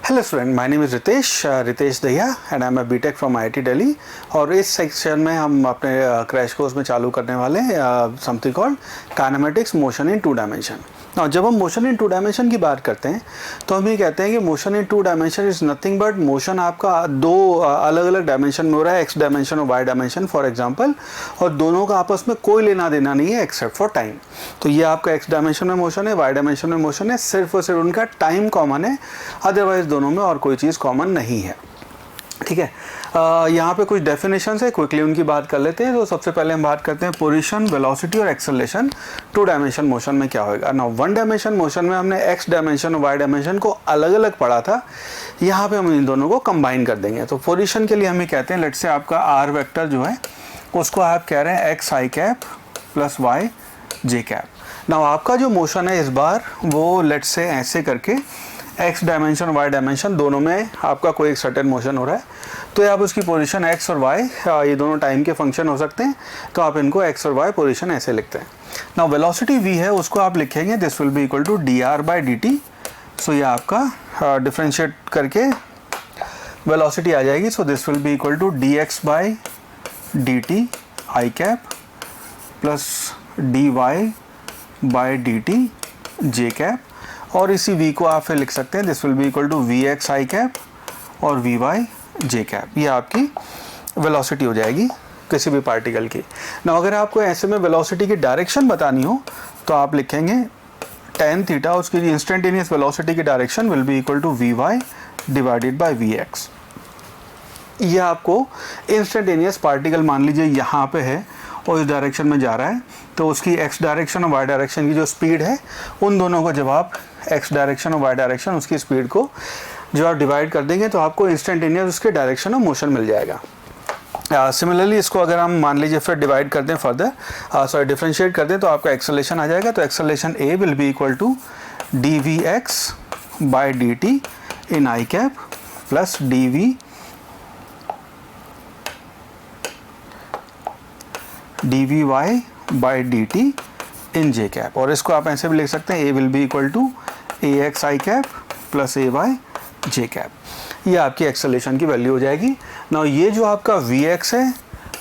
Hello student, my name is Ritesh Dahiya and I am a BTech from IIT Delhi. और इस section में हम अपने क्रैश कोर्स में चालू करने वाले something called kinematics motion in 2 dimension. और जब हम मोशन इन 2 डायमेंशन की बात करते हैं तो हम ये कहते हैं कि motion in 2 dimension is nothing but motion आपका दो अलग अलग डायमेंशन में हो रहा है, एक्स डायमेंशन और वाई डायमेंशन फॉर एग्जांपल, और दोनों का आपस में कोई लेना देना नहीं है एक्सेप्ट फॉर टाइम। तो ये आपका एक्स डायमेंशन में मोशन है, वाई डायमेंशन में मोशन है, सिर्फ और सिर्फ उनका टाइम कॉमन है, अदरवाइज दोनों में और कोई चीज़ कॉमन नहीं है। ठीक है, यहाँ पे कुछ डेफिनेशन है, क्विकली उनकी बात कर लेते हैं। तो सबसे पहले हम बात करते हैं पोजीशन, वेलोसिटी और एक्सेलरेशन 2 डायमेंशन मोशन में क्या होगा। नाउ 1 डायमेंशन मोशन में हमने एक्स डायमेंशन और वाई डायमेंशन को अलग अलग पढ़ा था, यहाँ पे हम इन दोनों को कंबाइन कर देंगे। तो पोजीशन के लिए हम ये कहते हैं, लेट से आपका आर वेक्टर जो है उसको आप कह रहे हैं एक्स आई कैप प्लस वाई जे कैप। नाउ आपका जो मोशन है इस बार वो लेट से ऐसे करके एक्स डायमेंशन वाई डायमेंशन दोनों में आपका कोई एक सर्टेन मोशन हो रहा है, तो आप उसकी पोजीशन एक्स और वाई ये दोनों टाइम के फंक्शन हो सकते हैं, तो आप इनको एक्स और वाई पोजीशन ऐसे लिखते हैं। नाउ वेलोसिटी वी है उसको आप लिखेंगे this will be equal to dr by dt। So ये आपका डिफ्रेंशिएट करके वेलोसिटी आ जाएगी। So this will be equal to dx by dt i cap plus dy by dt j cap, और इसी v को आप फिर लिख सकते हैं this will be equal to vx i cap और vy जे कैप। ये आपकी वेलोसिटी हो जाएगी किसी भी पार्टिकल की। ना अगर आपको ऐसे में वेलोसिटी की डायरेक्शन बतानी हो तो आप लिखेंगे tan थीटा, उसकी इंस्टेंटेनियस वेलोसिटी की direction will be equal to vy divided by vx। ये आपको इंस्टेंटेनियस पार्टिकल मान लीजिए यहाँ पे है और इस डायरेक्शन में जा रहा है, तो उसकी एक्स डायरेक्शन और वाई डायरेक्शन की जो स्पीड है उन दोनों को जब आप एक्स डायरेक्शन और वाई डायरेक्शन उसकी स्पीड को जो आप डिवाइड कर देंगे तो आपको इंस्टेंटेनियस उसके डायरेक्शन और मोशन मिल जाएगा। सिमिलरली इसको अगर हम मान लीजिए फिर डिवाइड कर दें फर्दर डिफरेंशिएट कर दें तो आपका एक्सेलरेशन आ जाएगा। तो acceleration a will be equal to dvx by dt in i cap plus dvy by dt in j cap, और इसको आप ऐसे भी लिख सकते हैं a will be equal to ax i cap plus ay j cap. ये आपकी एक्सेलरेशन की वैल्यू हो जाएगी। ना ये जो आपका vx है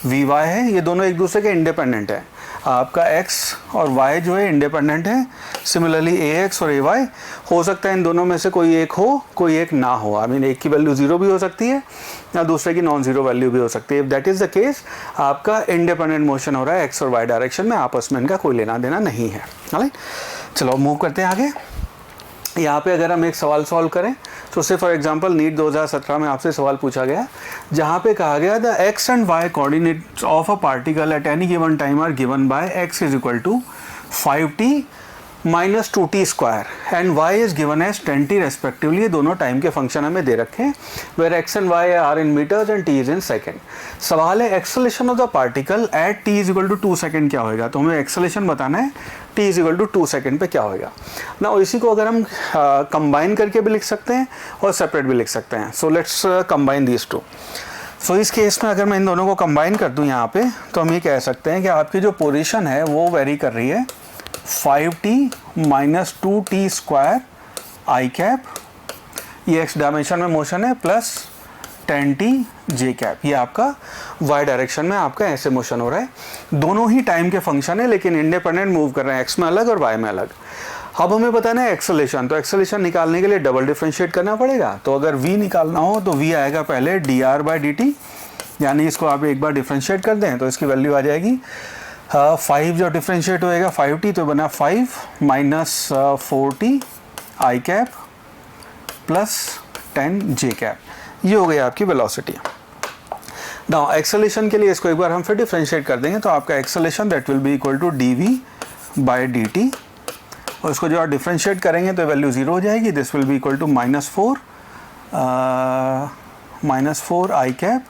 vy है ये दोनों एक दूसरे के इंडिपेंडेंट है, आपका x और y जो है इंडिपेंडेंट है। सिमिलरली ax और ay हो सकता है इन दोनों में से कोई एक हो कोई एक ना हो, आई मीन एक की वैल्यू 0 भी हो सकती है या दूसरे की नॉन ज़ीरो वैल्यू भी हो सकती है। If that is the case आपका इंडिपेंडेंट मोशन हो रहा है x और y डायरेक्शन में, आपस में इनका कोई लेना देना नहीं है। राइट, चलो मूव करते हैं आगे। यहाँ पे अगर हम एक सवाल सॉल्व करें तो से फॉर एग्जांपल नीट 2017 में आपसे सवाल पूछा गया जहाँ पे कहा गया the x and y coordinates of a particle at any given time are given by x is equal to 5t minus 2t square and y is given as 10t respectively. ये दोनों टाइम के function हमें दे रखे हैं where x and y are in metres and t is in second. सवाल है acceleration of the particle at t is equal to 2 second क्या होगा। तो हमें एक्सेलरेशन बताना है t is equal to 2 second पे क्या होगा ना। इसी को अगर हम कंबाइन करके भी लिख सकते हैं और सेपरेट भी लिख सकते हैं। So let's combine these two. So इस केस में अगर मैं इन दोनों को कंबाइन कर दूं यहाँ पे तो हम ये कह सकते हैं कि आपकी जो पोजीशन है वो वेरी कर रही है 5t माइनस 2t स्क्वायर आई कैप, ये एक्स डायमेंशन में मोशन है, प्लस 10t जे कैप। ये आपका y डायरेक्शन में आपका ऐसे मोशन हो रहा है। दोनों ही टाइम के फंक्शन है लेकिन इंडिपेंडेंट मूव कर रहे हैं, x में अलग और y में अलग। अब हमें बताना है एक्सेलरेशन, तो एक्सेलरेशन निकालने के लिए डबल डिफरेंशिएट करना पड़ेगा। तो अगर v निकालना हो तो v आएगा पहले dr बाई dt, यानी इसको आप एक बार डिफरेंशिएट कर दें तो इसकी वैल्यू आ जाएगी 5 जो डिफरेंशिएट होएगा 5t तो बना 5 माइनस 4t आई कैप प्लस 10 जे कैप। ये हो गई आपकी वेलोसिटी। नाउ एक्सेलरेशन के लिए इसको एक बार हम फिर डिफरेंशिएट कर देंगे तो आपका acceleration that will be equal to dv by dt, और इसको जो आप डिफरेंशिएट करेंगे तो वैल्यू 0 हो जाएगी। This will be equal to -4 i cap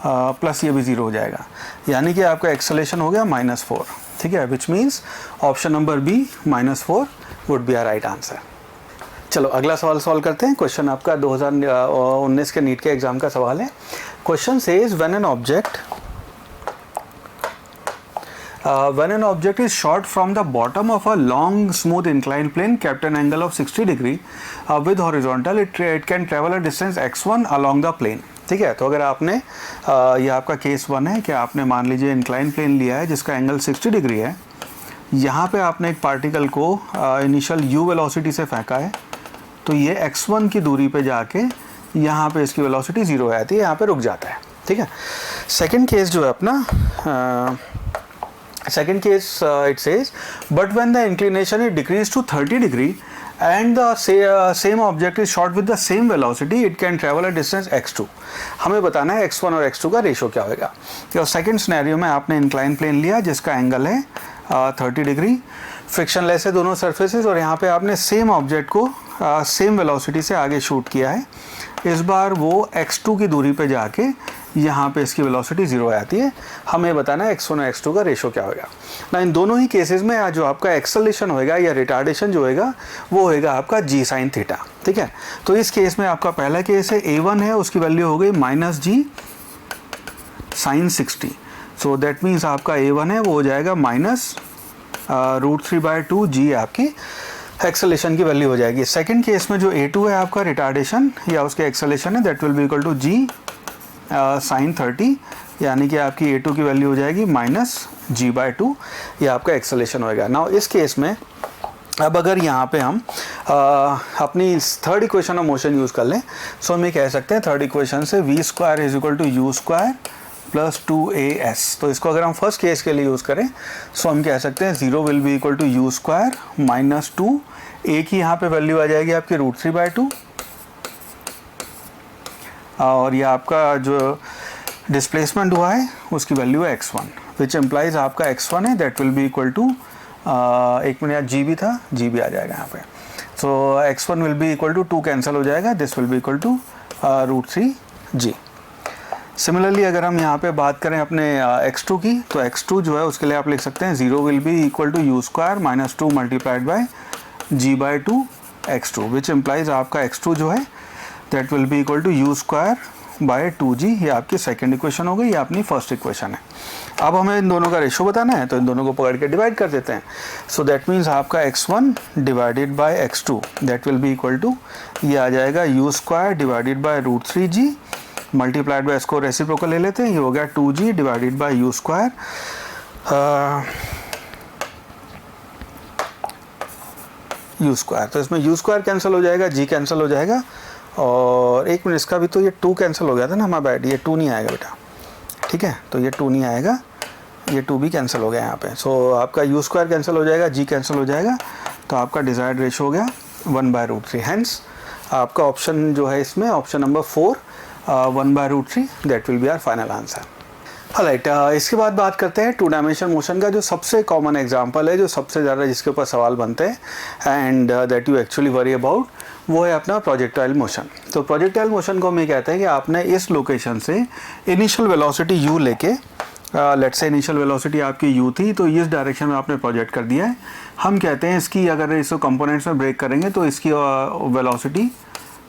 plus ये भी 0 हो जाएगा, यानी कि आपका एक्सेलरेशन हो गया -4। ठीक है, which means option number B -4 would be our right answer. चलो अगला सवाल सॉल्व करते हैं। क्वेश्चन आपका 2019 के नीट के एग्जाम का सवाल है। Question says when an object when an object is shot from the bottom of a long smooth inclined plane kept an angle of 60 degree with horizontal, it can travel a distance x1 along the plane. ठीक है, तो अगर आपने ये आपका case 1 है कि आपने मान लीजिए इंक्लाइन प्लेन लिया है जिसका एंगल 60 डिग्री है, यहाँ पे आपने एक पार्टिकल को इनिशियल u वेलोसिटी से फेंका है, तो ये x1 की दूरी पे जाके यहाँ पे इसकी वेलोसिटी 0 हो जाती है, यहाँ पे रुक जाता है. ठीक है. सेकंड केस जो है अपना, second case it says, but when the inclination is decreased to 30 degree and the same object is shot with the same velocity, it can travel a distance x2. हमें बताना है x1 और x2 का ratio क्या होगा. तो second scenario में आपने इंक्लाइन प्लेन लिया जिसका एंगल है 30 डिग्री, फ्रिक्शनलेस है दोनों सरफेसेस, और यहाँ पे आपने सेम ऑब्जेक्ट को सेम वेलोसिटी से आगे शूट किया है. इस बार वो x2 की दूरी पे जाके यहाँ पे इसकी वेलोसिटी 0 आ जाती है. हमें बताना है x1 और x2 का रेशो क्या होगा. ना इन दोनों ही केसेस में जो आपका एक्सेलरेशन होएगा या रिटार्डेशन जो होएगा वो होएगा आपका g साइन थीटा. ठीक है, तो इस केस में आपका पहला केस है a1 है, उसकी वैल्यू हो गई -g sine 60. So that means आपका a1 है वो हो जाएगा -√3/2 g आपकी एक्सेलेशन की वैल्यू हो जाएगी. सेकंड केस में जो a2 है आपका रिटार्डेशन या उसके एक्सेलेशन है, that will be equal to g sine 30, यानी कि आपकी a2 की वैल्यू हो जाएगी -g/2. ये आपका एक्सेलेशन होएगा. नाउ इस केस में अब अगर यहाँ पे हम अपनी third equation of motion use कर लें, सो हम ये कह सकते हैं थर्ड इक्वेशन से v² = u² + 2as. तो इसको अगर हम फर्स्ट केस के लिए यूज़ करें, सो हम कह सकते हैं 0 will be equal to u² - 2, a की यहाँ पे वैल्यू आ जाएगी आपकी √3/2, और ये आपका जो डिस्प्लेसमेंट हुआ है उसकी वैल्यू है x1, विच एम्प्लाइज आपका x1 है that will be equal to, एक मिनट g भी था, g भी आ जाएगा यहाँ पे. So x1 will be equal to 2 cancel हो जाएगा, this will be equal to √3g. Similarly अगर हम यहाँ पे बात करें अपने x2 की, तो x2 जो है उसके लिए आप लिख सकते हैं 0 will be equal to u² - 2 × g/2 x2, which implies आपका x2 जो है that will be equal to u² / 2g. ये आपकी सेकंड इक्वेशन हो गई, ये अपनी फर्स्ट इक्वेशन है. अब हमें इन दोनों का रेशो बताना है, तो इन दोनों को पकड़ के डिवाइड कर देते हैं. सो दैट मीन्स आपका x1 divided by x2 that will be equal to, ये आ जाएगा u² divided by √3g multiplied by, इसको रेसिप्रोकल ले लेते हैं, ये हो गया 2g डिवाइडेड बाय u². तो इसमें u² कैंसिल हो जाएगा, g कैंसिल हो जाएगा, और एक मिनट इसका भी तो ये 2 कैंसिल हो गया था ना हमारा बैड, ये 2 नहीं आएगा बेटा. ठीक है, तो ये 2 नहीं आएगा, ये 2 भी कैंसिल हो गया यहाँ पे. सो आपका u² कैंसिल हो जाएगा, g कैंसिल हो जाएगा, तो आपका डिजायर्ड रेशो हो गया 1/√3. हेंस आपका ऑप्शन जो है इसमें option number 4 1/√3 that will be our final answer. Right, इसके बाद बात करते हैं 2 डायमेंशन मोशन का जो सबसे कॉमन एग्जांपल है, जो सबसे ज़्यादा जिसके ऊपर सवाल बनते हैं and that you actually worry about, वो है अपना प्रोजेक्टाइल मोशन. तो प्रोजेक्टाइल मोशन को हम ये कहते हैं कि आपने इस लोकेशन से इनिशियल वेलोसिटी u लेके, लेट्स से इनिशियल वेलोसिटी आपकी u थी, तो इस डायरेक्शन में आपने प्रोजेक्ट कर दिया है. हम कहते हैं इसकी, अगर इसको कंपोनेंट्स में ब्रेक करेंगे तो इसकी velocity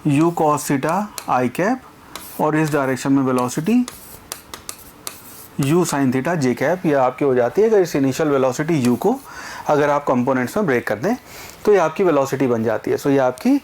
u cos theta i cap, और इस डायरेक्शन में velocity u sine theta j cap, ये आपकी हो जाती है. अगर इस इनिशियल वेलोसिटी u को अगर आप कंपोनेंट्स में ब्रेक कर दें तो ये आपकी वेलोसिटी बन जाती है. सो ये आपकी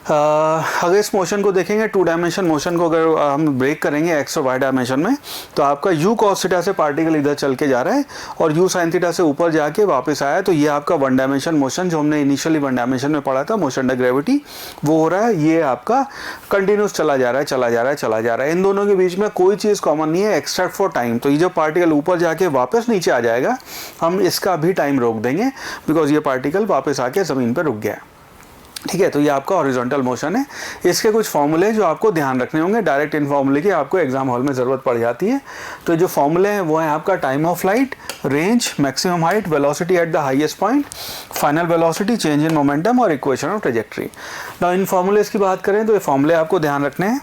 अगर इस मोशन को देखेंगे 2 डायमेंशन मोशन को अगर हम ब्रेक करेंगे x और y डायमेंशन में, तो आपका u cos थीटा से पार्टिकल इधर चल के जा रहा है और u sin थीटा से ऊपर जाके वापस आया, तो ये आपका 1 डायमेंशन मोशन जो हमने इनिशियली 1 डायमेंशन में पढ़ा था, मोशन अंडर ग्रेविटी, वो हो रहा है. ये आपका कंटिन्यूस चला जा रहा है, चला जा रहा है, चला जा रहा है. इन दोनों के बीच में कोई चीज़ कॉमन नहीं है एक्सेप्ट फॉर टाइम. तो ये जब पार्टिकल ऊपर जाके वापस नीचे आ जाएगा, हम इसका भी टाइम रोक देंगे, बिकॉज ये पार्टिकल वापस आके ज़मीन पर रुक गया. ठीक है, तो ये आपका हॉरिजॉन्टल मोशन है. इसके कुछ फॉर्मूले जो आपको ध्यान रखने होंगे, डायरेक्ट इन फॉर्मूले की आपको एग्जाम हॉल में ज़रूरत पड़ जाती है. तो जो फॉर्मूले हैं वो है आपका time of flight, range, maximum height, velocity at the highest point, final velocity, change in momentum और इक्वेशन ऑफ ट्रेजेक्ट्री. नाउ इन फॉर्मूलेस की बात करें तो ये फॉर्मूले आपको ध्यान रखने हैं.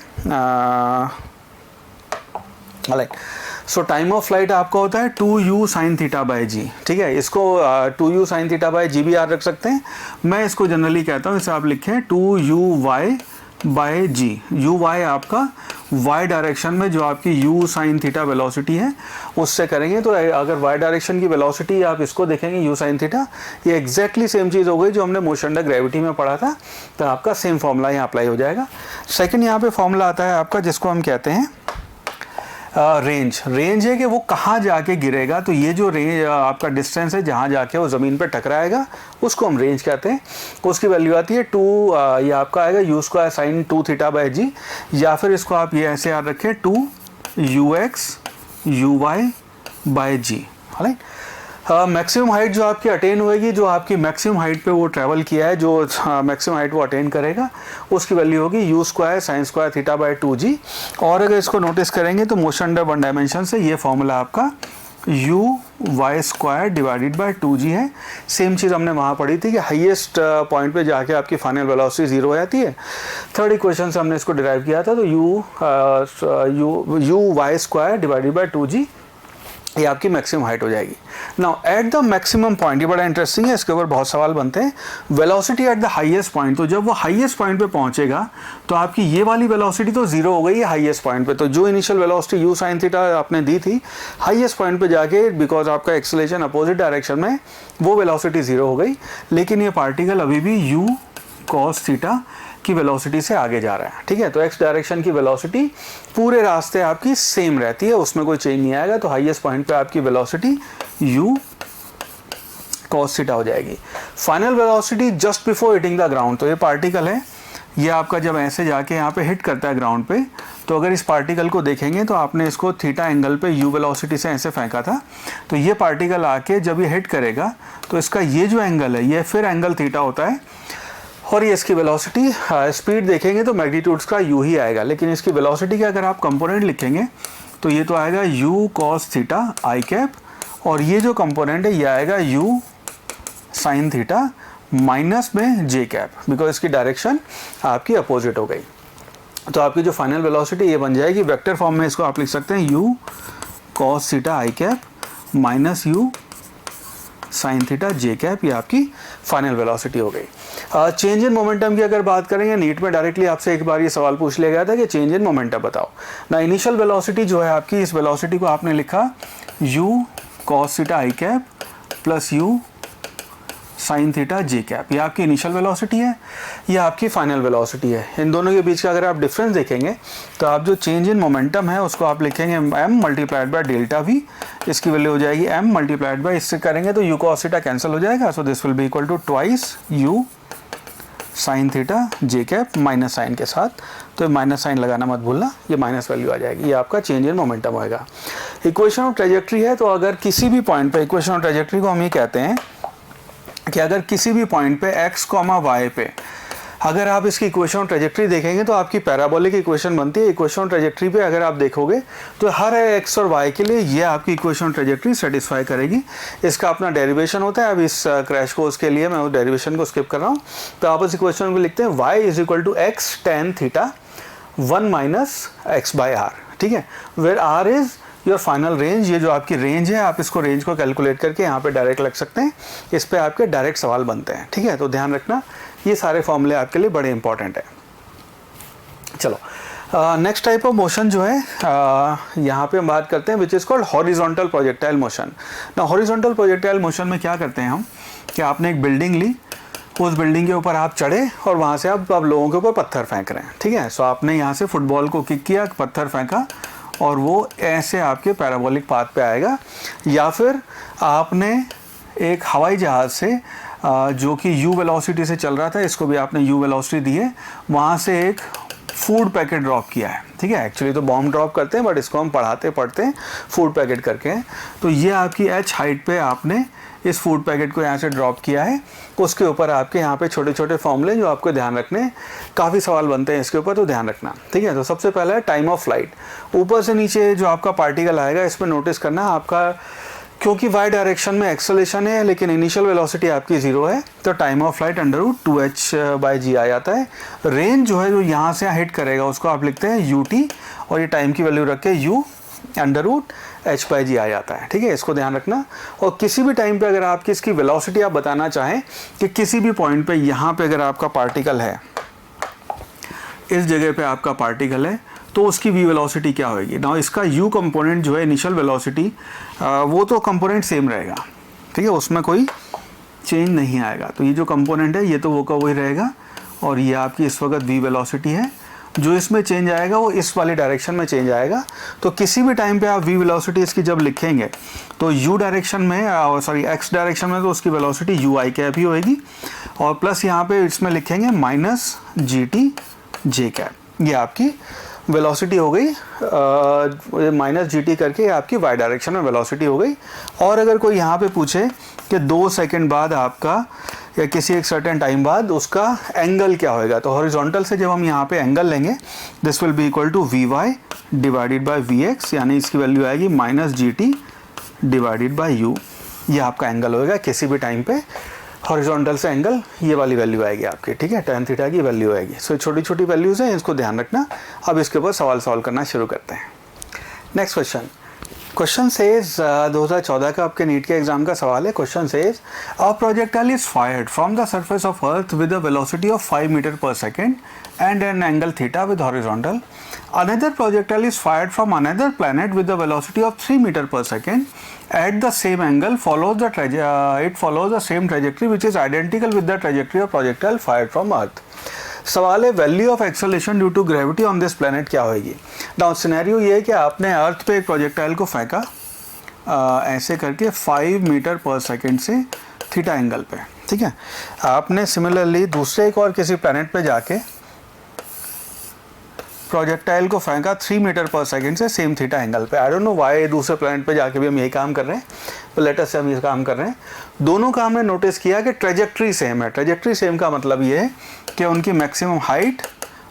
Right, so time of flight आपका होता है 2u sin थीटा बाई जी. ठीक है, इसको 2u sin थीटा बाई जी भी याद रख सकते हैं. मैं इसको जनरली कहता हूँ, इसे आप लिखें 2uy by g. U y आपका y डायरेक्शन में जो आपकी u साइन थीटा वेलोसिटी है उससे करेंगे। तो अगर y डायरेक्शन की वेलोसिटी आप इसको देखेंगे u साइन थीटा, ये एग्जैक्टली सेम चीज़ हो गई जो हमने मोशन अंडर ग्रेविटी में पढ़ा था। तो आपका सेम फॉर्मूला यहाँ अप्लाई हो जाएगा। सेकंड यहाँ पे फॉर्मूला आता है आपका जिसको हम कहते हैं रेंज। रेंज है कि वो कहाँ जाके गिरेगा। तो ये जो रेंज आपका डिस्टेंस है जहाँ जाके वो ज़मीन पे टकराएगा उसको हम रेंज कहते हैं। उसकी वैल्यू आती है 2, ये आपका आएगा U square sine 2 theta by G, या फिर इसको आप ये ऐसे याद रखें 2 ux uy बाय जी। राइट। मैक्सिमम हाइट जो आपकी अटेन होएगी, जो आपकी मैक्सिमम हाइट पे वो ट्रैवल किया है, जो मैक्सिमम हाइट वो अटेन करेगा उसकी वैल्यू होगी you square sine square theta by 2g। और अगर इसको नोटिस करेंगे तो मोशन अंडर वन डायमेंशन से ये फॉर्मूला आपका u y square divided by 2g है। सेम चीज़ हमने वहाँ पढ़ी थी कि हाईएस्ट पॉइंट पे जाके आपकी फाइनल वेलोसिटी जीरो हो जाती है। थर्ड इक्वेशन से हमने इसको डिराइव किया था। तो u y square divided by 2g ये आपकी मैक्सिमम हाइट हो जाएगी। Now at the maximum point, ये बड़ा इंटरेस्टिंग है, इसके ऊपर बहुत सवाल बनते हैं। Velocity at the highest point, तो जब वो हाईएस्ट पॉइंट पे पहुंचेगा तो आपकी ये वाली वेलोसिटी तो जीरो हो गई है हाईएस्ट पॉइंट पे। तो जो initial velocity you sine theta आपने दी थी, हाईएस्ट पॉइंट पे जाके बिकॉज आपका एक्सेलरेशन अपोजिट डायरेक्शन में, वो वेलोसिटी जीरो हो गई। लेकिन ये पार्टिकल अभी भी यू कॉस थीटा की वेलोसिटी से आगे जा रहा है। ठीक है, तो एक्स डायरेक्शन की वेलोसिटी पूरे रास्ते आपकी सेम रहती है, उसमें कोई चेंज नहीं आएगा। तो हाईएस्ट पॉइंट पे आपकी वेलोसिटी यू कॉस थीटा हो जाएगी। Final velocity just before hitting the ground, तो ये पार्टिकल है, ये आपका जब ऐसे जाके यहाँ पे हिट करता है ग्राउंड पे, तो अगर इस पार्टिकल को देखेंगे तो आपने इसको थीटा एंगल पे यू वेलोसिटी से ऐसे फेंका था। तो ये पार्टिकल आके जब ये हिट करेगा तो इसका ये जो एंगल है ये फिर एंगल थीटा होता है, और ये इसकी वेलोसिटी, स्पीड देखेंगे तो मैग्नीट्यूड्स का यू ही आएगा, लेकिन इसकी वेलोसिटी के अगर आप कंपोनेंट लिखेंगे तो ये तो आएगा you cos theta I cap, और ये जो कंपोनेंट है ये आएगा यू साइन थीटा माइनस में जे कैप, बिकॉज इसकी डायरेक्शन आपकी अपोजिट हो गई। तो आपकी जो फाइनल वेलोसिटी ये बन जाएगी, वेक्टर फॉर्म में इसको आप लिख सकते हैं you cos theta I cap minus you sign theta j cap, ये आपकी फाइनल वेलोसिटी हो गई। चेंज इन मोमेंटम की अगर बात करेंगे, नीट में डायरेक्टली आपसे एक बार ये सवाल पूछ लिया गया था कि चेंज इन मोमेंटम बताओ ना। इनिशियल वेलोसिटी जो है आपकी, इस वेलोसिटी को आपने लिखा you cos theta I cap plus you sign theta j cap, ये आपकी इनिशियल वेलोसिटी है, ये आपकी फाइनल वेलोसिटी है। इन दोनों के बीच का अगर आप डिफरेंस देखेंगे तो आप जो चेंज इन मोमेंटम है उसको आप लिखेंगे m multiplied by delta v, इसकी वैल्यू हो जाएगी m मल्टीप्लाइड बाय, इससे करेंगे तो u cos थीटा कैंसिल हो जाएगा। So this will be equal to twice u sine theta j cap minus sine के साथ, तो माइनस साइन लगाना मत भूलना, ये माइनस वैल्यू आ जाएगी, ये आपका चेंज इन मोमेंटम होएगा। इक्वेशन ऑफ ट्रेजेक्ट्री है, तो अगर किसी भी पॉइंट पे, इक्वेशन ऑफ ट्रेजेक्ट्री को हम ये कहते हैं कि अगर किसी भी पॉइंट पे x, y पे अगर आप इसकी इक्वेशन ऑफ ट्रेजेक्ट्री देखेंगे तो आपकी पैराबोलिक इक्वेशन बनती है। इक्वेशन ऑफ ट्रेजेक्ट्री पे अगर आप देखोगे तो हर x और y के लिए ये आपकी इक्वेशन ऑफ ट्रेजेक्ट्री सेटिस्फाई करेगी। इसका अपना डेरिवेशन होता है, अब इस क्रैश कोर्स के लिए मैं उस डेरिवेशन को स्किप कर रहा हूँ। तो आप इस इक्वेशन को लिखते हैं y is equal to x tan theta 1 minus x by r। ठीक है, where r is your final range, ये जो आपकी रेंज है आप इसको रेंज को कैलकुलेट करके यहाँ पे डायरेक्ट लग सकते हैं, इस पे आपके डायरेक्ट सवाल बनते हैं। ठीक है, तो ध्यान रखना ये सारे फॉर्मूले आपके लिए बड़े इंपॉर्टेंट है। चलो नेक्स्ट टाइप ऑफ मोशन जो है यहाँ पे हम बात करते हैं which is called horizontal projectile motion. ना हॉरिजॉन्टल प्रोजेक्टाइल मोशन में क्या करते हैं हम कि आपने एक बिल्डिंग ली, उस बिल्डिंग के ऊपर आप चढ़े और वहाँ से आप लोगों के ऊपर पत्थर फेंक रहे हैं। ठीक है, सो आपने यहाँ से फुटबॉल को किक किया, पत्थर फेंका और वो ऐसे आपके पैराबोलिक पाथ पे आएगा, या फिर आपने एक हवाई जहाज़ से जो कि यू वेलोसिटी से चल रहा था, इसको भी आपने यू वेलोसिटी दी है, वहाँ से एक फूड पैकेट ड्रॉप किया है। ठीक है, एक्चुअली तो बॉम्ब ड्रॉप करते हैं बट इसको हम पढ़ाते पढ़ते फूड पैकेट करके हैं। तो ये आपकी h हाइट पे आपने इस फूड पैकेट को यहाँ से ड्रॉप किया है, उसके ऊपर आपके यहाँ पे छोटे छोटे फॉर्मूले जो आपको ध्यान रखने, काफ़ी सवाल बनते हैं इसके ऊपर, तो ध्यान रखना। ठीक है, तो सबसे पहला है टाइम ऑफ फ्लाइट। ऊपर से नीचे जो आपका पार्टिकल आएगा इसमें नोटिस करना आपका, क्योंकि y डायरेक्शन में एक्सेलरेशन है लेकिन इनिशियल वेलोसिटी आपकी जीरो है, तो टाइम ऑफ फ्लाइट √2h/g आ जाता है। रेंज जो है जो यहाँ से हिट करेगा उसको आप लिखते हैं ut, और ये टाइम की वैल्यू रख के u √h/g आ जाता है। ठीक है, इसको ध्यान रखना। और किसी भी टाइम पे अगर आपकी इसकी वेलोसिटी आप बताना चाहें कि किसी भी पॉइंट पे यहाँ पे अगर आपका पार्टिकल है, इस जगह पे आपका पार्टिकल है तो उसकी v वेलोसिटी क्या होगी। नाउ इसका u कंपोनेंट जो है इनिशियल वेलोसिटी वो तो कंपोनेंट सेम रहेगा, ठीक है, उसमें कोई चेंज नहीं आएगा। तो ये जो कंपोनेंट है ये तो वो का वही रहेगा और ये आपकी इस वक्त v वेलोसिटी है। जो इसमें चेंज आएगा वो इस वाली डायरेक्शन में चेंज आएगा। तो किसी भी टाइम पे आप v वेलोसिटी इसकी जब लिखेंगे तो u डायरेक्शन में सॉरी x डायरेक्शन में तो उसकी वेलोसिटी u i कैप ही होएगी और प्लस यहाँ पे इसमें लिखेंगे माइनस gt j कैप। ये आपकी वेलोसिटी हो गई, माइनस gt करके आपकी y डायरेक्शन में वेलोसिटी हो गई। और अगर कोई यहाँ पे पूछे कि 2 सेकंड बाद आपका या किसी एक सर्टेन टाइम बाद उसका एंगल क्या होएगा, तो हॉरिजॉन्टल से जब हम यहाँ पे एंगल लेंगे this will be equal to vy divided by vx, यानी इसकी वैल्यू आएगी minus gt divided by u। ये आपका एंगल होएगा किसी भी टाइम पे हॉरिजॉन्टल से एंगल, ये वाली वैल्यू आएगी आपकी, ठीक है, tan थीटा की वैल्यू आएगी। सो छोटी छोटी वैल्यूज़ हैं, इसको ध्यान रखना। अब इसके ऊपर सवाल सॉल्व करना शुरू करते हैं। नेक्स्ट क्वेश्चन सेज 2014 का आपके नीट के एग्जाम का सवाल है। Question says a projectile is fired from the surface of earth with a velocity of 5 metre per second and an angle theta with horizontal. Another projectile is fired from another planet with a velocity of 3 meter per second at the same angle, it follows the same trajectory which is identical with the trajectory of projectile fired from earth। सवाल है value of acceleration due to gravity on this planet क्या होगी। Now scenario ये है कि आपने अर्थ पे एक प्रोजेक्टाइल को फेंका ऐसे करके 5 मीटर पर सेकेंड से थीटा एंगल पे, ठीक है। आपने सिमिलरली दूसरे एक और किसी प्लैनेट पे जाके प्रोजेक्टाइल को फेंका 3 मीटर पर सेकेंड से सेम थीटा एंगल पे। आई डोंट नो व्हाई दूसरे प्लैनेट पे जाके भी हम यही काम कर रहे हैं, तो लेटेस्ट से हम ये काम कर रहे हैं। दोनों का हमने नोटिस किया कि ट्रेजेक्ट्री सेम है। ट्रेजेक्ट्री सेम का मतलब ये है कि उनकी मैक्सिमम हाइट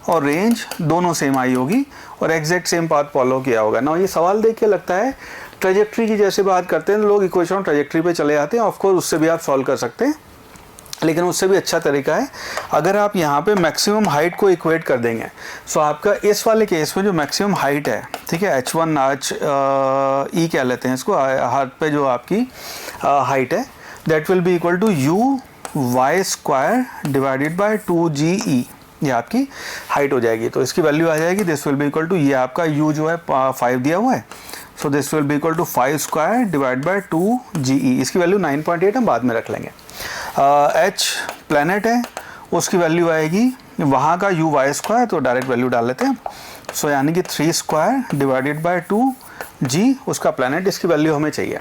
और रेंज दोनों सेम आई होगी और एग्जैक्ट सेम पाथ फॉलो किया होगा ना। ये सवाल देख के लगता है ट्रेजेक्ट्री की जैसे बात करते हैं लोग इक्वेशन ट्रेजेक्ट्री पे चले जाते हैं। ऑफकोर्स उससे भी आप सॉल्व कर सकते हैं, लेकिन उससे भी अच्छा तरीका है अगर आप यहाँ पे मैक्सिमम हाइट को इक्वेट कर देंगे। सो आपका इस वाले केस में जो मैक्सिमम हाइट है, ठीक है, h1 e कह लेते हैं इसको, हाथ पे जो आपकी हाइट है that will be equal to uy square divided by 2ge। ये आपकी हाइट हो जाएगी, तो इसकी वैल्यू आ जाएगी this will be equal to, ये आपका u जो है 5 दिया हुआ है, so this will be equal to 5 square divide by 2ge। इसकी वैल्यू 9.8 हम बाद में रख लेंगे। h प्लैनेट है उसकी वैल्यू आएगी वहाँ का uy स्क्वायर, तो डायरेक्ट वैल्यू डाल लेते हैं। सो यानी कि 3 स्क्वायर डिवाइडेड बाय 2g उसका प्लैनेट, इसकी वैल्यू हमें चाहिए।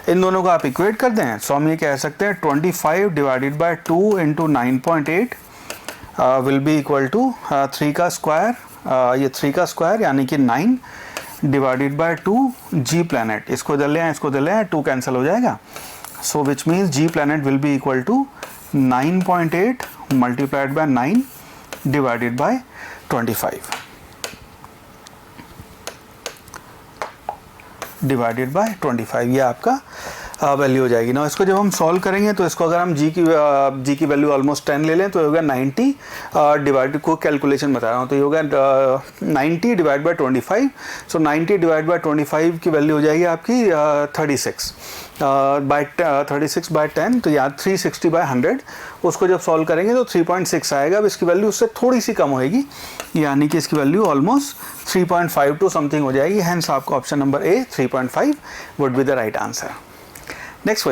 इन दोनों को आप इक्वेट कर दें सो हम ये कह सकते हैं 25 divided by 2 into 9.8 will be equal to 3 का स्क्वायर, ये 3 का स्क्वायर यानी कि 9 डिवाइडेड बाय 2g प्लैनेट। इसको इधर ले आए, इसको इधर ले आए, 2 कैंसिल हो जाएगा। So which means g planet will be equal to 9.8 multiplied by 9 divided by 25 divided bye 25, ये आपका वैल्यू हो जाएगी ना। इसको जब हम सॉल्व करेंगे तो इसको अगर हम g की वैल्यू ऑलमोस्ट 10 ले लें तो होगा 90 डिवाइड को कैलकुलेशन बता रहा हूँ, तो ये होगा 90 divide by 25। So 90 divide by 25 की वैल्यू हो जाएगी आपकी 36 बाय 10, तो यहाँ 360 बाय 100। उसको जब सॉल्व करेंगे तो 3.6 आएगा। अब इसकी वैल्यू उससे थोड़ी सी कम होएगी, यानी कि इसकी वैल्यू ऑलमोस्ट 3.52 समथिंग हो जाएगी। हेंस आपका option number A 3.5 would be the right answer. Next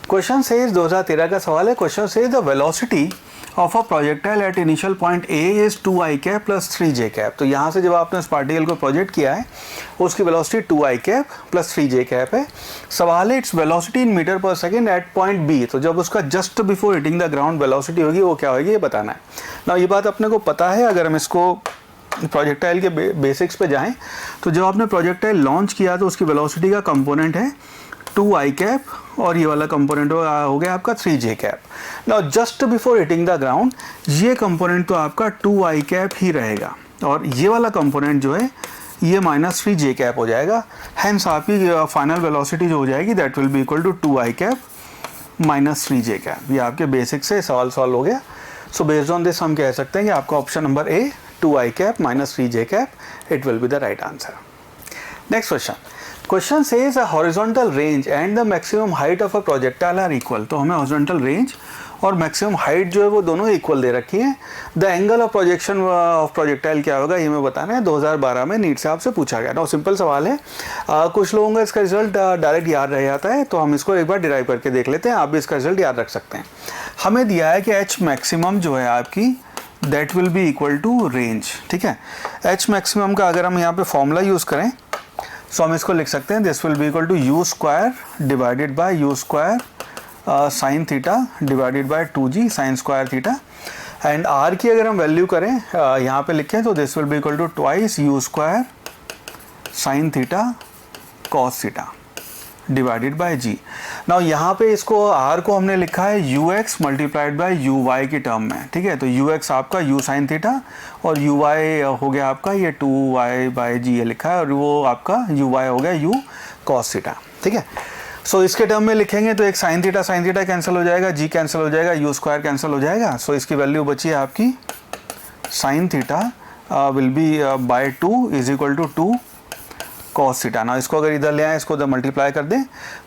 question says 2013 का सवाल है। Question says the velocity of a projectile at initial point A is 2i cap plus 3j cap. तो यहाँ से जब आपने उस पार्टिकल को प्रोजेक्ट किया है उसकी velocity 2i cap plus 3j cap है। सवाल है its velocity in metre per second at point B. तो जब उसका just before hitting the ground velocity होगी वो क्या होगी ये बताना है ना। ये बात अपने को पता है। अगर हम इसको प्रोजेक्टाइल के बेसिक्स पे जाएं तो जब आपने प्रोजेक्टाइल लॉन्च किया तो उसकी वेलोसिटी का कंपोनेंट है 2i कैप और ये वाला कंपोनेंट हो गया आपका 3j cap. Now just before hitting the ground ये कंपोनेंट तो आपका 2i कैप ही रहेगा और ये वाला कंपोनेंट जो है ये माइनस 3j कैप हो जाएगा। हेंस आपकी फाइनल वेलोसिटी जो हो जाएगी that will be equal to 2i cap minus 3j cap. ये आपके बेसिक से सवाल सॉल्व हो गया। सो बेस्ड ऑन दिस हम कह सकते हैं कि आपका option number A 2i cap minus 3j cap it will be the right answer. Next question says a horizontal range and the maximum height of a projectile are equal. तो हमें horizontal range और maximum height जो है वो दोनों equal दे रखी है। The angle of projection of projectile क्या होगा ये मैं बताना है। 2012 में नीट से आपसे पूछा गया ना, सिंपल सवाल है। कुछ लोगों का इसका रिजल्ट डायरेक्ट याद रह जाता है, तो हम इसको एक बार डिराइव करके देख लेते हैं। आप भी इसका रिजल्ट याद रख सकते हैं। हमें दिया है कि एच मैक्सिमम जो है आपकी that will be equal to range, ठीक है। एच मैक्सिमम का अगर हम यहाँ पे फॉर्मूला यूज़ करें सो हम इसको लिख सकते हैं, this will be equal to you square divided by u square sine theta divided by 2g sine square theta. And R की अगर हम वैल्यू करें यहाँ पे लिखें तो this will be equal to twice u square sine theta cos theta divided by g. Now यहाँ पे इसको आर को हमने लिखा है u x multiplied by u y की टर्म में, ठीक है। तो यू एक्स आपका यू साइन थीटा और यू वाई हो गया आपका ये 2y बाय जी ये लिखा है, और वो आपका यू वाई हो गया यू कॉस थीटा, ठीक है। सो इसके टर्म में लिखेंगे तो एक साइन थीटा कैंसिल हो जाएगा, जी कैंसिल हो जाएगा, यू स्क्वायर कैंसिल हो जाएगा। सो इसकी वैल्यू बची है आपकी sine theta will be by 2 is equal to 2 cos theta. ना इसको अगर इधर ले आए, इसको उधर मल्टीप्लाई कर दें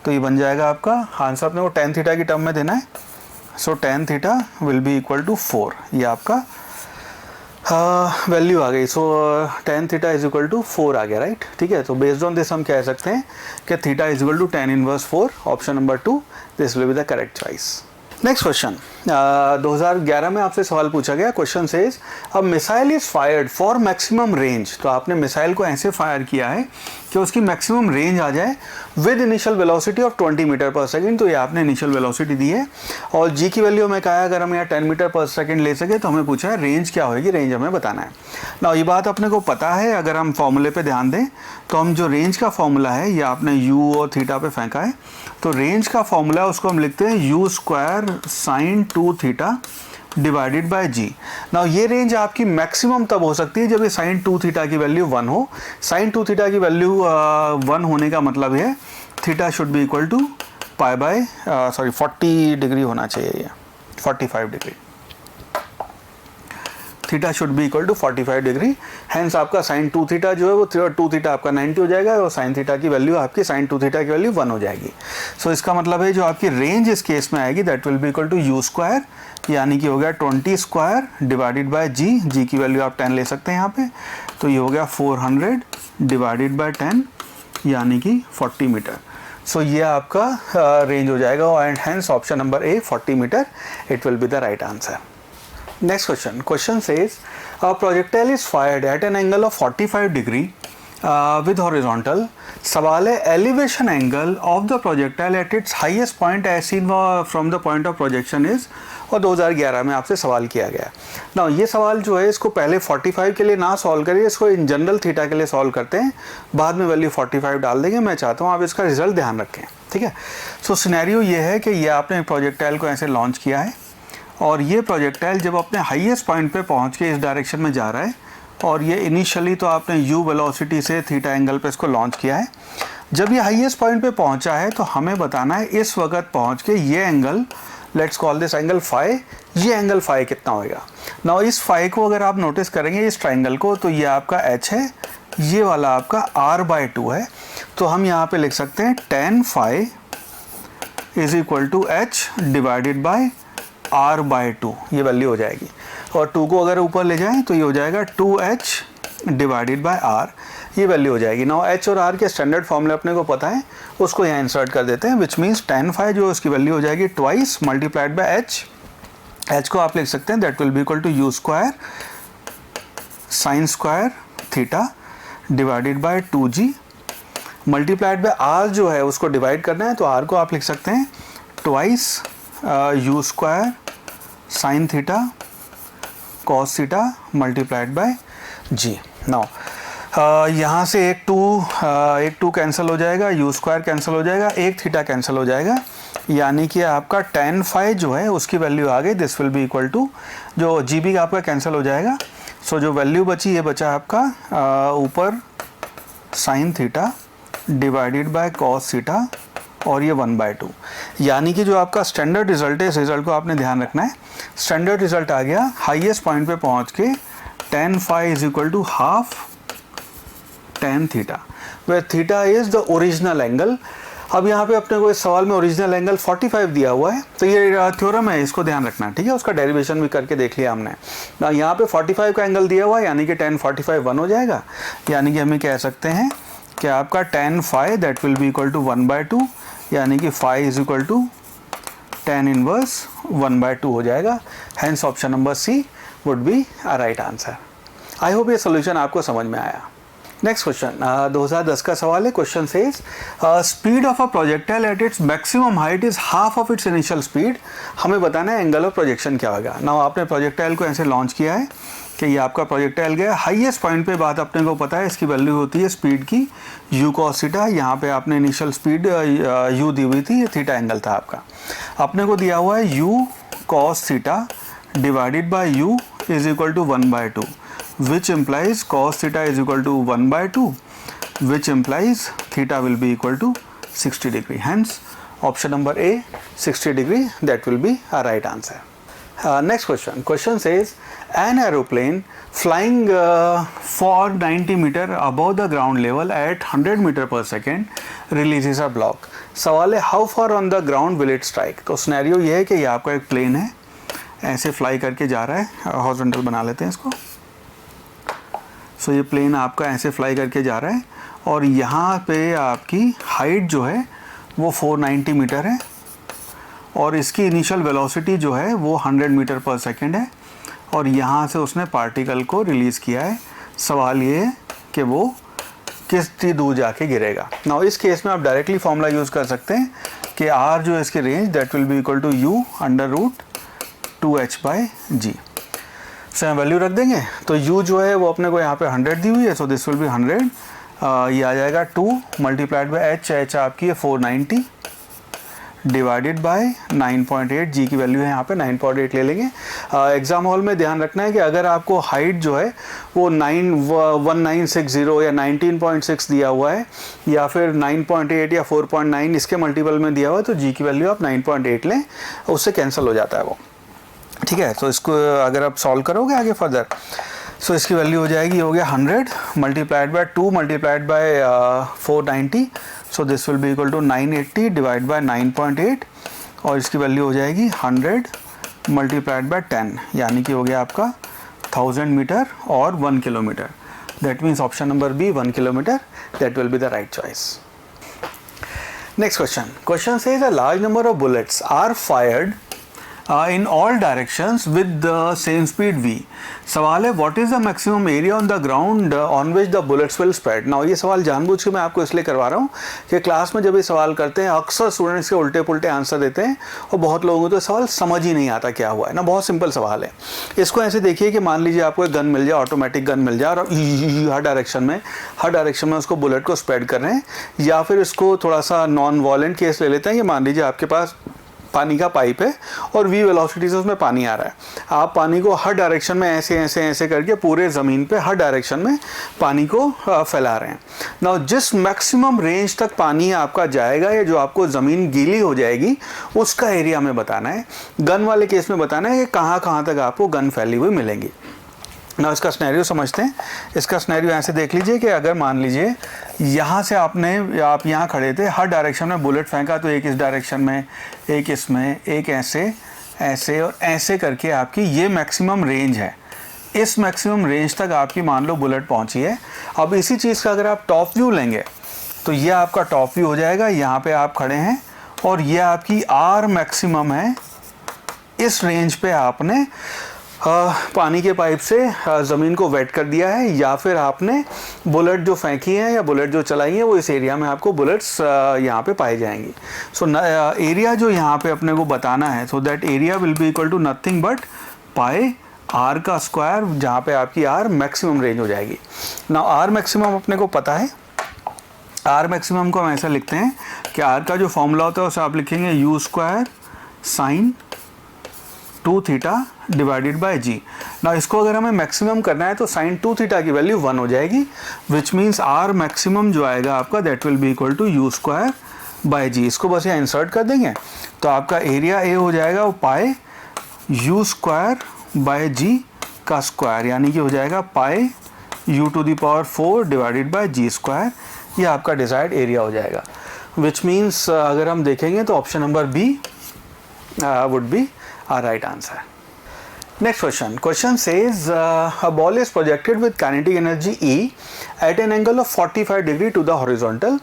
तो ये बन जाएगा आपका आंसर अपने को टेन थीटा की टर्म में देना है। So tan theta will be equal to 4, ये आपका वैल्यू आ गई। So tan theta is equal to 4 आ गया, राइट, ठीक है। तो बेस्ड ऑन दिस हम कह सकते हैं कि theta is equal to tan inverse 4, option number 2 this will be the correct choice. Next question 2011 में आपसे सवाल पूछा गया। Question says a missile is fired for maximum range. तो आपने मिसाइल को ऐसे फायर किया है कि उसकी मैक्सिमम रेंज आ जाए with initial velocity of 20 metre per second. तो ये आपने इनिशियल वेलोसिटी दी है और जी की वैल्यू हमें कहा है अगर हम यहाँ 10 मीटर पर सेकंड ले सके तो हमें पूछा है रेंज क्या होगी, रेंज हमें बताना है ना। ये बात अपने को पता है, अगर हम फॉर्मूले पे ध्यान दें तो हम जो रेंज का फॉर्मूला है ये आपने यू और थीटा पे फेंका है। तो रेंज का फॉर्मूला है उसको हम लिखते हैं u square sine 2 theta divided by g. Now ये रेंज आपकी मैक्सिमम तब हो सकती है जब ये साइन 2 थीटा की वैल्यू 1 हो। साइन 2 थीटा की वैल्यू 1 होने का मतलब है theta should be equal to pi by 40 degree होना चाहिए, ये 45 degree. Theta should be equal to 45 degree. Hence आपका साइन 2 थीटा जो है वो 2 थीटा आपका 90 हो जाएगा और साइन थीटा की वैल्यू आपकी साइन 2 थीटा की वैल्यू 1 हो जाएगी। सो इसका मतलब है जो आपकी रेंज इस केस में आएगी that will be equal to you square, यानी कि हो गया 20 square divided by g. G की वैल्यू आप 10 ले सकते हैं यहाँ पे, तो ये हो गया 400 डिवाइडेड बाय 10 यानी कि 40 मीटर। सो ये आपका रेंज हो जाएगा and hence option number A 40 metre it will be the right answer. Next question. Question says a projectile is fired at an angle of 45 degree with horizontal. सवाल है elevation angle of the projectile at its highest point as seen from the point of projection is, और 2011 में आपसे सवाल किया गया। ना ये सवाल जो है इसको पहले 45 के लिए ना सॉल्व करिए, इसको इन जनरल थीटा के लिए सॉल्व करते हैं, बाद में वैल्यू 45 डाल देंगे। मैं चाहता हूँ आप इसका रिजल्ट ध्यान रखें, ठीक है। सो सिनेरियो ये है कि ये आपने प्रोजेक्टाइल को ऐसे लॉन्च किया है और ये प्रोजेक्टाइल जब अपने हाईएस्ट पॉइंट पे पहुंच के इस डायरेक्शन में जा रहा है और ये इनिशियली तो आपने u वेलोसिटी से थीटा एंगल पे इसको लॉन्च किया है। जब ये हाईएस्ट पॉइंट पे पहुंचा है तो हमें बताना है इस वक्त पहुंच के ये angle, let's call this angle phi, ये एंगल फाई कितना होएगा। नाउ इस फाई को अगर आप नोटिस करेंगे इस ट्राइंगल को तो ये आपका h है, ये वाला आपका r/2 है। तो हम यहाँ पे लिख सकते हैं tan phi is equal to h divided by r/2, ये वैल्यू हो जाएगी। और 2 को अगर ऊपर ले जाएं तो ये हो जाएगा 2h डिवाइडेड बाय r, ये वैल्यू हो जाएगी। नाउ h और r के स्टैंडर्ड फॉर्मूले अपने को पता है, उसको यहाँ इंसर्ट कर देते हैं, विच मीन्स tan फाई जो उसकी वैल्यू हो जाएगी ट्वाइस मल्टीप्लाइड बाय h को आप लिख सकते हैं that will be equal to you square sine square theta divided by 2g multiplied by r जो है उसको डिवाइड करना है, तो r को आप लिख सकते हैं twice u square sine theta cos theta multiplied by g. Now यहाँ से एक टू कैंसिल हो जाएगा, यू स्क्वायर कैंसिल हो जाएगा, एक थीटा कैंसिल हो जाएगा, यानी कि आपका tan फाई जो है उसकी वैल्यू आ गई this will be equal to, जो जी बी आपका कैंसिल हो जाएगा। सो जो वैल्यू बची ये बचा आपका ऊपर sign theta divided by cos theta और ये 1/2, यानी कि जो आपका स्टैंडर्ड रिजल्ट है इस रिजल्ट को आपने ध्यान रखना है। स्टैंडर्ड रिजल्ट आ गया हाईएस्ट पॉइंट पे पहुंच के tan phi is equal to half tan theta. where theta is the original angle. अब यहाँ पे अपने को इस सवाल में ओरिजिनल एंगल 45 दिया हुआ है, तो ये थ्योरम है, इसको ध्यान रखना, ठीक है। उसका डेरिवेशन भी करके देख लिया हमने ना। यहाँ पे 45 का एंगल दिया हुआ है, यानी कि tan 45 1 हो जाएगा, यानी कि हमें कह सकते हैं कि आपका tan phi that will be equal to 1/2, यानी कि phi is equal to tan inverse 1/2 हो जाएगा। Hence option number C would be a right answer. I hope ये सोल्यूशन आपको समझ में आया। नेक्स्ट क्वेश्चन 2010 का सवाल है। Question says speed of a projectile at its maximum height is half of its initial speed. हमें बताना है एंगल ऑफ प्रोजेक्शन क्या होगा। नाउ आपने प्रोजेक्टाइल को ऐसे लॉन्च किया है कि ये आपका प्रोजेक्टाइल गया हाईएस्ट पॉइंट पे, बात अपने को पता है इसकी वैल्यू होती है स्पीड की u cos थीटा। यहाँ पे आपने इनिशियल स्पीड u दी हुई थी, ये थीटा एंगल था आपका। अपने को दिया हुआ है u cos theta divided by u is equal to 1/2, which implies cos theta is equal to 1/2, which implies theta will be equal to 60 degree. Hence, option number A, 60 degree, that will be a right answer. Next question. Question says, an aeroplane flying for 90 meter above the ground level at 100 meter per second releases a block. सवाल है how far on the ground will it strike? तो scenario ये है कि ये आपका एक plane है, ऐसे फ्लाई करके जा रहा है, हॉरिजॉन्टल बना लेते हैं इसको। सो ये प्लेन आपका ऐसे फ्लाई करके जा रहा है और यहाँ पे आपकी हाइट जो है वो 490 मीटर है और इसकी इनिशियल वेलोसिटी जो है वो 100 मीटर पर सेकेंड है और यहाँ से उसने पार्टिकल को रिलीज़ किया है। सवाल ये है कि वो कितनी दूर जाके गिरेगा। नाउ इस केस में आप डायरेक्टली फॉर्मूला यूज़ कर सकते हैं कि आर जो है इसकी range that will be equal to u under root 2h/g। से वैल्यू रख देंगे तो u जो है वो अपने को यहाँ पे 100 दी हुई है, सो दिस विल बी 100, ये आ जाएगा 2 मल्टीप्लाइड बाय h आपकी है 490 डिवाइडेड बाय 9.8, g की वैल्यू है यहाँ पे 9.8 ले लेंगे। एग्ज़ाम हॉल में ध्यान रखना है कि अगर आपको हाइट जो है वो 1960 या 19.6 दिया हुआ है या फिर 9.8 या 4.9 इसके मल्टीपल में दिया हुआ है तो g की वैल्यू आप 9.8 लें, उससे कैंसिल हो जाता है वो, ठीक है। तो इसको अगर आप सॉल्व करोगे आगे फर्दर, सो इसकी वैल्यू हो जाएगी, हो गया 100 multiplied by 2 multiplied by 490, so this will be equal to 980 divide by 9.8 और इसकी वैल्यू हो जाएगी 100 मल्टीप्लाइड बाय 10, यानी कि हो गया आपका 1000 मीटर और 1 kilometre. That means option number B 1 kilometre, that will be the right choice. Next question. Question says a large number of bullets are fired in all directions with the same speed v. सवाल है what is the maximum area on the ground on which the bullets will spread. Now ये सवाल जानबूझ के मैं आपको इसलिए करवा रहा हूँ कि क्लास में जब ये सवाल करते हैं अक्सर स्टूडेंट्स के उल्टे पुल्टे आंसर देते हैं और बहुत लोगों को तो सवाल समझ ही नहीं आता क्या हुआ है ना। बहुत सिंपल सवाल है। इसको ऐसे देखिए कि मान लीजिए आपको एक गन मिल जाए, ऑटोमेटिक गन मिल जाए और हर डायरेक्शन में उसको बुलेट को स्प्रेड कर रहे हैं, या फिर इसको थोड़ा सा नॉन वॉलेंट केस ले लेते हैं कि मान लीजिए आपके पास पानी का पाइप है और v वेलोसिटी से उसमें पानी आ रहा है, आप पानी को हर डायरेक्शन में ऐसे ऐसे ऐसे करके पूरे ज़मीन पे हर डायरेक्शन में पानी को फैला रहे हैं। नाउ जिस मैक्सिमम रेंज तक पानी आपका जाएगा या जो आपको ज़मीन गीली हो जाएगी उसका एरिया हमें बताना है। गन वाले केस में बताना है कि कहाँ कहाँ तक आपको गन फैली हुई मिलेंगी। ना इसका स्नैरियो समझते हैं। इसका स्नैरियो ऐसे देख लीजिए कि अगर मान लीजिए यहाँ से आप यहाँ खड़े थे, हर डायरेक्शन में बुलेट फेंका, तो एक इस डायरेक्शन में, एक इसमें, एक ऐसे ऐसे और ऐसे करके आपकी ये मैक्सिमम रेंज है। इस मैक्सिमम रेंज तक आपकी मान लो बुलेट पहुँची है। अब इसी चीज़ का अगर आप टॉप व्यू लेंगे तो ये आपका टॉप व्यू हो जाएगा। यहाँ पे आप खड़े हैं और ये आपकी आर मैक्सिमम है। इस रेंज पे आपने पानी के पाइप से ज़मीन को वेट कर दिया है, या फिर आपने बुलेट जो फेंकी है या बुलेट जो चलाई है वो इस एरिया में आपको बुलेट्स यहाँ पे पाई जाएंगी। सो एरिया जो यहाँ पे अपने को बताना है, so that area will be equal to nothing but pi r का स्क्वायर, जहाँ पे आपकी आर मैक्सिमम रेंज हो जाएगी। ना आर मैक्सिमम अपने को पता है। आर मैक्सिमम को हम ऐसा लिखते हैं कि आर का जो फॉर्मूला होता है उसे आप लिखेंगे U square sine 2 theta divided by G. ना इसको अगर हमें मैक्सिमम करना है तो साइन 2 थीटा की वैल्यू 1 हो जाएगी, विच मीन्स आर मैक्सिमम जो आएगा आपका that will be equal to you square by G. इसको बस यहाँ इंसर्ट कर देंगे तो आपका एरिया ए हो जाएगा वो पाए यू स्क्वायर बाय जी का स्क्वायर, यानी कि हो जाएगा pi u to the power 4 divided by g square. ये आपका डिज़ायर्ड एरिया हो जाएगा, विच मीन्स अगर हम देखेंगे तो option number B would be our right answer. Next question. Question says a ball is projected with kinetic energy E at an angle of 45 degree to the horizontal.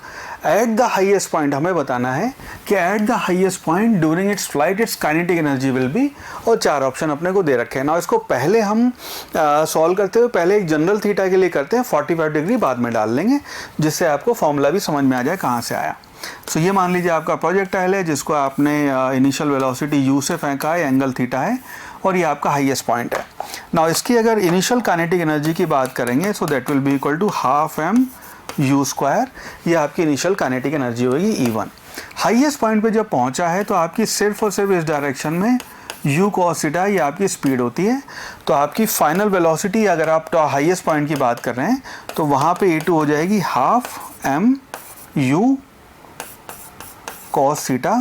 At the highest point हमें बताना है कि at the highest point during its flight its kinetic energy will be, और 4 option अपने को दे रखे हैं. ना इसको पहले हम सॉल्व करते हुए पहले एक जनरल थीटा के लिए करते हैं, 45 डिग्री बाद में डाल लेंगे जिससे आपको फॉर्मूला भी समझ में आ जाए कहाँ से आया. सो ये मान लीजिए आपका प्रोजेक्टाइल है जिसको आपने इनिशियल वेलोसिटी यू से फेंका है, एंगल थीटा है और ये आपका हाईएस्ट पॉइंट है. नाउ इसकी अगर इनिशियल काइनेटिक एनर्जी की बात करेंगे so that will be equal to half m u square. ये आपकी इनिशियल काइनेटिक एनर्जी होगी E1. हाईएस्ट पॉइंट पे जब पहुंचा है तो आपकी सिर्फ और सिर्फ इस डायरेक्शन में u cos थीटा ये आपकी स्पीड होती है. तो आपकी फाइनल वेलोसिटी अगर आप हाईएस्ट पॉइंट की बात कर रहे हैं तो वहाँ पे E2 हो जाएगी half m u cos theta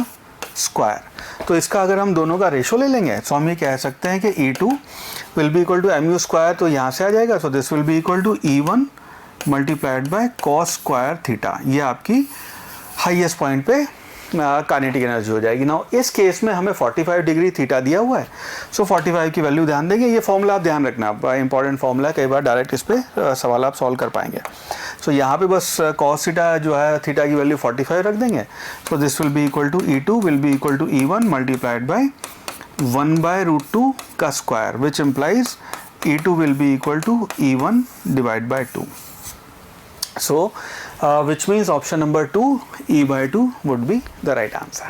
square. तो इसका अगर हम दोनों का रेशो ले लेंगे तो हम ये कह सकते हैं कि E2 will be equal to m u square, तो यहाँ से आ जाएगा. So this will be equal to E1 multiplied by cos square theta. ये आपकी हाईएस्ट पॉइंट पे काइनेटिक एनर्जी हो जाएगी. नाउ इस केस में हमें 45 डिग्री थीटा दिया हुआ है, सो 45 की वैल्यू ध्यान देंगे. ये फॉर्मूला आप ध्यान रखना, इंपॉर्टेंट फॉर्मूला, कई बार डायरेक्ट इस पर सवाल आप सॉल्व कर पाएंगे. सो यहाँ पे बस cos थीटा जो है थीटा की वैल्यू 45 रख देंगे. So this will be equal to E2 will be equal to E1 multiplied by 1/√2 का square, which implies E2 will be equal to E1 divide by 2. So which means option number 2 E/2 would be the right answer.